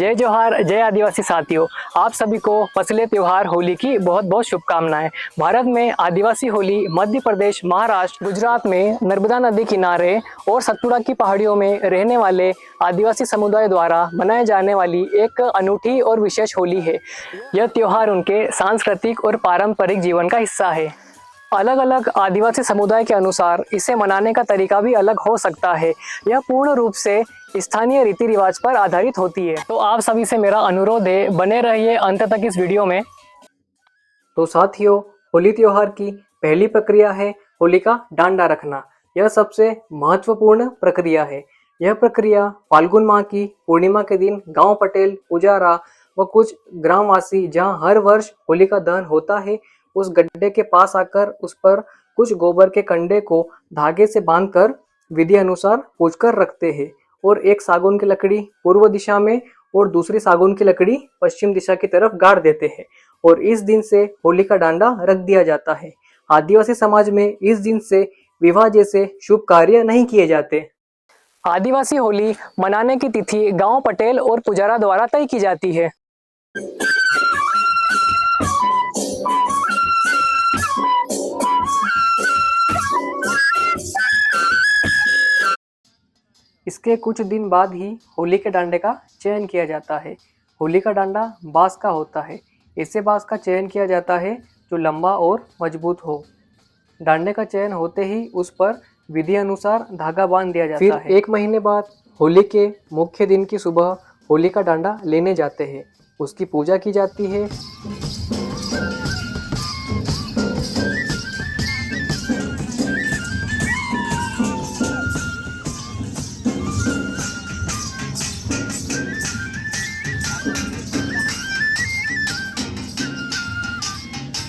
जय जोहार, जय आदिवासी साथियों। आप सभी को फसले त्योहार होली की बहुत बहुत शुभकामनाएं। भारत में आदिवासी होली मध्य प्रदेश, महाराष्ट्र, गुजरात में नर्मदा नदी किनारे और सतपुड़ा की पहाड़ियों में रहने वाले आदिवासी समुदाय द्वारा मनाए जाने वाली एक अनूठी और विशेष होली है। यह त्योहार उनके सांस्कृतिक और पारंपरिक जीवन का हिस्सा है। अलग अलग आदिवासी समुदाय के अनुसार इसे मनाने का तरीका भी अलग हो सकता है। यह पूर्ण रूप से स्थानीय रीति रिवाज पर आधारित होती है। तो आप सभी से मेरा अनुरोध है, बने रहिए अंत तक इस वीडियो में। तो साथियों, होली त्योहार की पहली प्रक्रिया है होलिका डांडा रखना। यह सबसे महत्वपूर्ण प्रक्रिया है। यह प्रक्रिया फाल्गुन माह की पूर्णिमा के दिन गांव पटेल, पुजारा व कुछ ग्रामवासी जहां हर वर्ष होलिका दहन होता है, उस गड्ढे के पास आकर उस पर कुछ गोबर के कंडे को धागे से बांधकर विधि अनुसार पूजकर रखते हैं और एक सागौन की लकड़ी पूर्व दिशा में और दूसरी सागौन की लकड़ी पश्चिम दिशा की तरफ गाड़ देते हैं और इस दिन से होली का डांडा रख दिया जाता है। आदिवासी समाज में इस दिन से विवाह जैसे शुभ कार्य नहीं किए जाते। आदिवासी होली मनाने की तिथि गांव पटेल और पुजारा द्वारा तय की जाती है। इसके कुछ दिन बाद ही होली के डांडे का चयन किया जाता है। होली का डांडा बांस का होता है। ऐसे बांस का चयन किया जाता है जो लंबा और मजबूत हो। डांडे का चयन होते ही उस पर विधि अनुसार धागा बांध दिया जाता है। फिर 1 महीने बाद होली के मुख्य दिन की सुबह होली का डांडा लेने जाते हैं। उसकी पूजा की जाती है।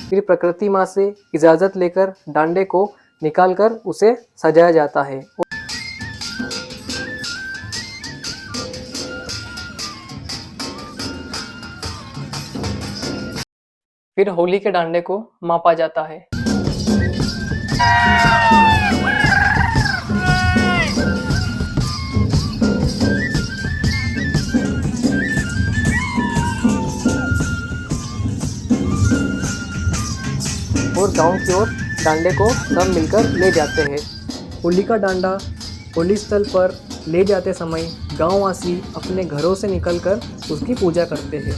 फिर प्रकृति माँ से इजाजत लेकर डांडे को निकालकर उसे सजाया जाता है। फिर होली के डांडे को मापा जाता है। और गांव की ओर डांडे को सब मिलकर ले जाते हैं। होली का डांडा होली स्थल पर ले जाते समय गांववासी अपने घरों से निकलकर उसकी पूजा करते हैं।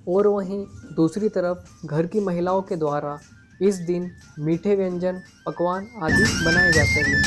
और वहीं दूसरी तरफ घर की महिलाओं के द्वारा इस दिन मीठे व्यंजन, पकवान आदि बनाए जाते हैं।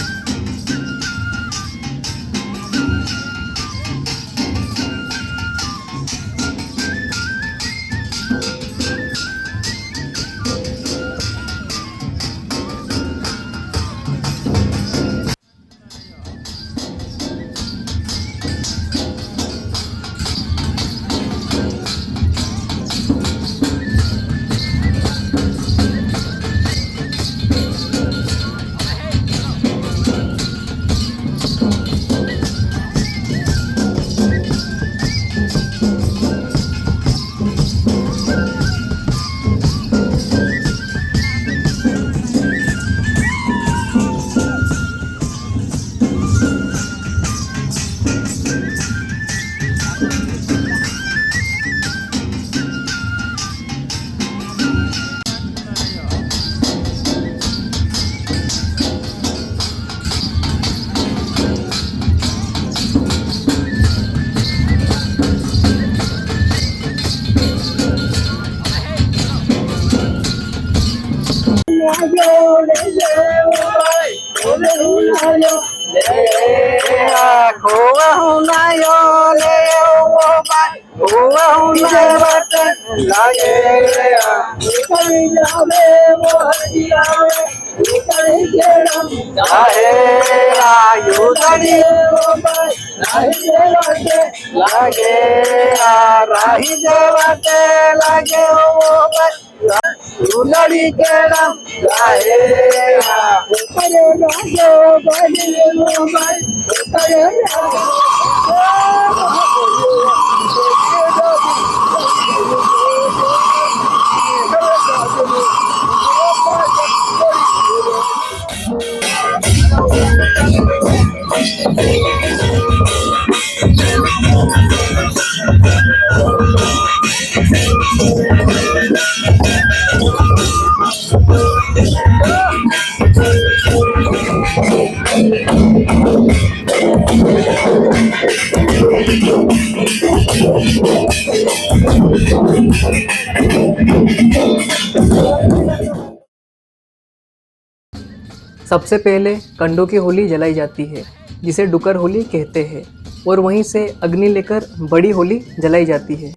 सबसे पहले कंडों की होली जलाई जाती है, जिसे डुकर होली कहते हैं, और वहीं से अग्नि लेकर बड़ी होली जलाई जाती है।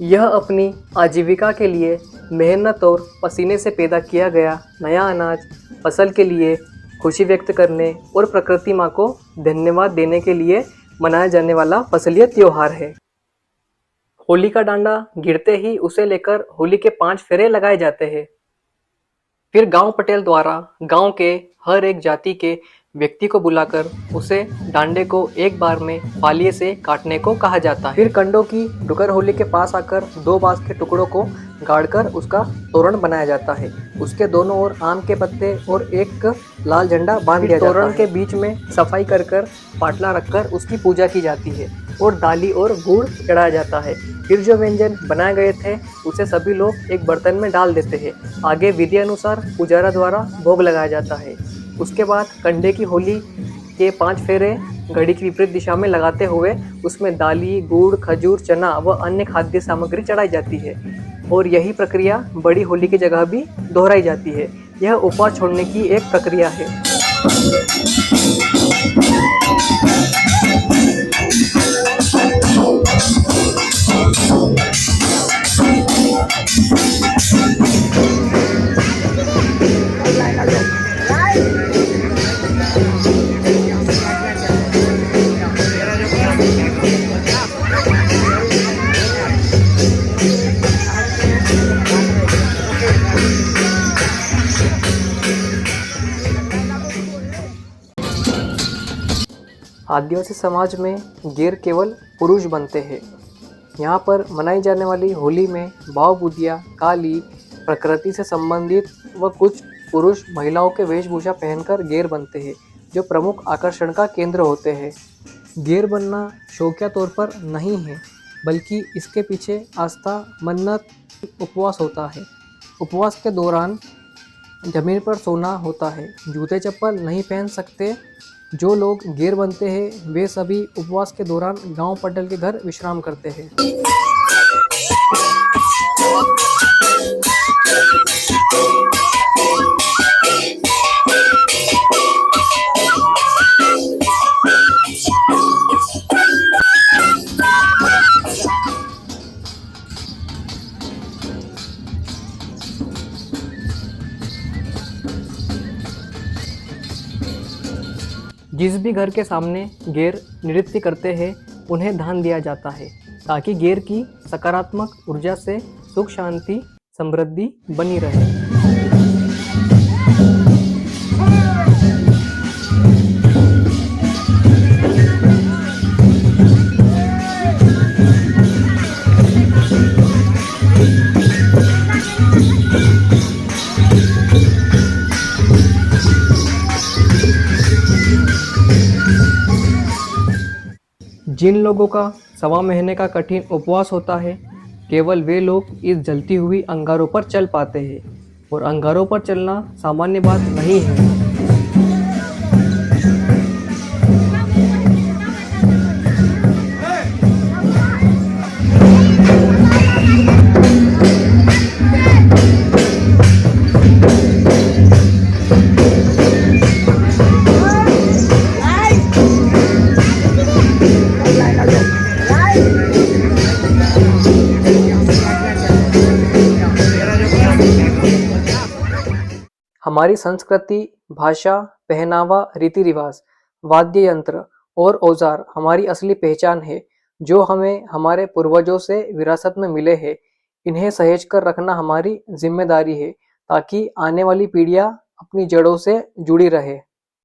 यह अपनी आजीविका के लिए मेहनत और पसीने से पैदा किया गया नया अनाज फसल के लिए खुशी व्यक्त करने और प्रकृति माँ को धन्यवाद देने के लिए मनाया जाने वाला फसलीय त्योहार है। होली का डांडा गिरते ही उसे लेकर होली के 5 फेरे लगाए जाते हैं। फिर गांव पटेल द्वारा गांव के हर एक जाति के व्यक्ति को बुलाकर उसे डांडे को एक बार में फालिये से काटने को कहा जाता है। फिर कंडों की डुकर होली के पास आकर 2 बांस के टुकड़ों को गाड़कर उसका तोरण बनाया जाता है। उसके दोनों ओर आम के पत्ते और एक लाल झंडा बांध दिया जाता है। तोरण के बीच में सफाई कर पाटला रखकर उसकी पूजा की जाती है और दाली और गुड़ चढ़ाया जाता है। फिर जो व्यंजन बनाए गए थे उसे सभी लोग एक बर्तन में डाल देते हैं। आगे विधि अनुसार पुजारा द्वारा भोग लगाया जाता है। उसके बाद कंडे की होली के 5 फेरे घड़ी की विपरीत दिशा में लगाते हुए उसमें दाली, गुड़, खजूर, चना व अन्य खाद्य सामग्री चढ़ाई जाती है और यही प्रक्रिया बड़ी होली की जगह भी दोहराई जाती है। यह उपवास छोड़ने की एक प्रक्रिया है। आदिवासी समाज में गैर केवल पुरुष बनते हैं। यहाँ पर मनाई जाने वाली होली में भाव बुदिया, काली, प्रकृति से संबंधित व कुछ पुरुष महिलाओं के वेशभूषा पहनकर गैर बनते हैं, जो प्रमुख आकर्षण का केंद्र होते हैं। गैर बनना शौकिया तौर पर नहीं है, बल्कि इसके पीछे आस्था, मन्नत, उपवास होता है। उपवास के दौरान जमीन पर सोना होता है, जूते चप्पल नहीं पहन सकते। जो लोग गैर बनते हैं वे सभी उपवास के दौरान गांव पटेल के घर विश्राम करते हैं। जिस भी घर के सामने गैर नृत्य करते हैं उन्हें दान दिया जाता है, ताकि गैर की सकारात्मक ऊर्जा से सुख, शांति, समृद्धि बनी रहे। जिन लोगों का 1.25 महीने का कठिन उपवास होता है, केवल वे लोग इस जलती हुई अंगारों पर चल पाते हैं, और अंगारों पर चलना सामान्य बात नहीं है। हमारी संस्कृति, भाषा, पहनावा, रीति रिवाज, वाद्य यंत्र और औजार हमारी असली पहचान है, जो हमें हमारे पूर्वजों से विरासत में मिले हैं। इन्हें सहेज कर रखना हमारी जिम्मेदारी है, ताकि आने वाली पीढ़ियां अपनी जड़ों से जुड़ी रहे।